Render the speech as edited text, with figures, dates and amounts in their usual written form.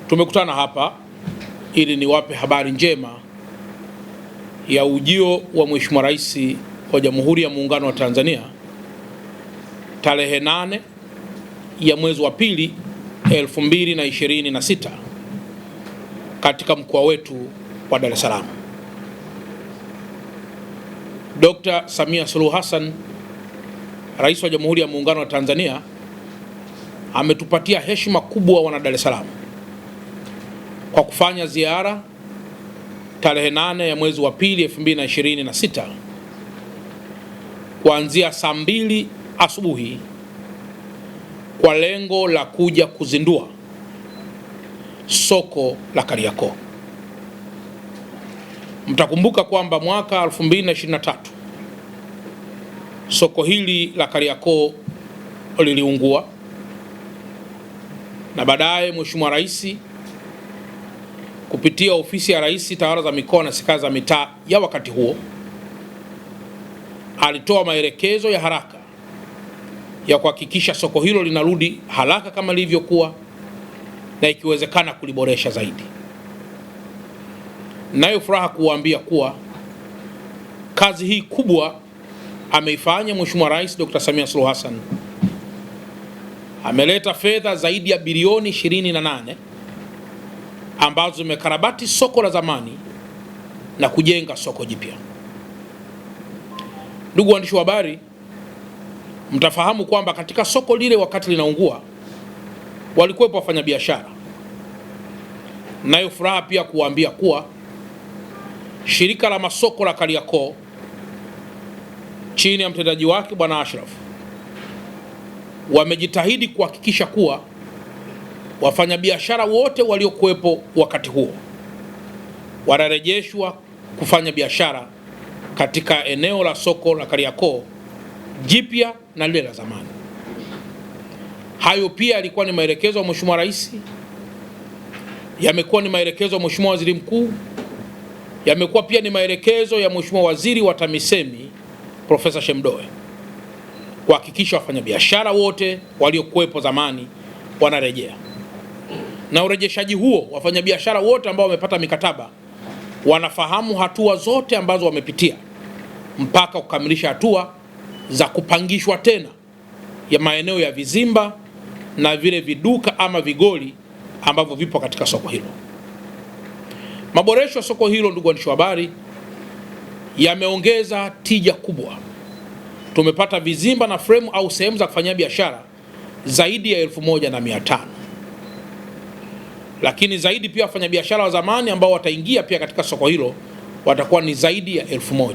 Tumekutana hapa ili niwape habari njema ya ujio wa Mheshimiwa Rais wa Jamhuri ya Muungano wa Tanzania tarehe 8 ya mwezi wa pili 2026 katika mkoa wetu wa Dar es Salaam. Dr. Samia Suluhu Hassan, Rais wa Jamhuri ya Muungano wa Tanzania, ametupatia heshima kubwa wana Dar es Salaam kwa kufanya ziara tarehe 8 ya mwezi wa pili 2026 kuanzia saa 2 asubuhi kwa lengo la kuja kuzindua soko la Kariakoo. Mtakumbuka kwamba mwaka 2023 soko hili la Kariakoo liliungua na baadaye Mheshimiwa Rais kupitia ofisi ya Rais Tawala za Mikoa na Serikali za Mitaa ya wakati huo alitoa maelekezo ya haraka ya kuhakikisha soko hilo linarudi haraka kama lilivyokuwa na ikiwezekana kuliboresha zaidi. Nayo furaha kuwaambia kuwa kazi hii kubwa ameifanya Mheshimiwa Rais Dr. Samia Suluhu Hassan. Ameleta fedha zaidi ya bilioni 28 ambazo zimekarabati soko la zamani na kujenga soko jipya. Ndugu waandishi wa habari, mtafahamu kwamba katika soko lile wakati linaungua walikuwepo wafanyabiashara. Nayo furaha pia kuwaambia kuwa shirika la masoko la Kariakoo chini ya mtendaji wake Bwana Ashraf wamejitahidi kuhakikisha kuwa wafanyabiashara wote waliokuwepo wakati huo wanarejeshwa kufanya biashara katika eneo la soko la Kariakoo jipya na lile la zamani. Hayo pia yalikuwa ni maelekezo ya Mheshimiwa Rais, yamekuwa ni maelekezo ya Mheshimiwa Waziri Mkuu, yamekuwa pia ni maelekezo ya Mheshimiwa Waziri wa TAMISEMI Profesa Shemdoe kuhakikisha wafanyabiashara wote waliokuwepo zamani wanarejea. Na urejeshaji huo, wafanyabiashara wote ambao wamepata mikataba wanafahamu hatua zote ambazo wamepitia mpaka kukamilisha hatua za kupangishwa tena ya maeneo ya vizimba na vile viduka ama vigoli ambavyo vipo katika soko hilo. Maboresho ya soko hilo, ndugu waandishi wa habari, yameongeza tija kubwa. Tumepata vizimba na fremu au sehemu za kufanyia biashara zaidi ya 1500. Lakini zaidi pia wafanyabiashara wa zamani ambao wataingia pia katika soko hilo watakuwa ni zaidi ya 1000.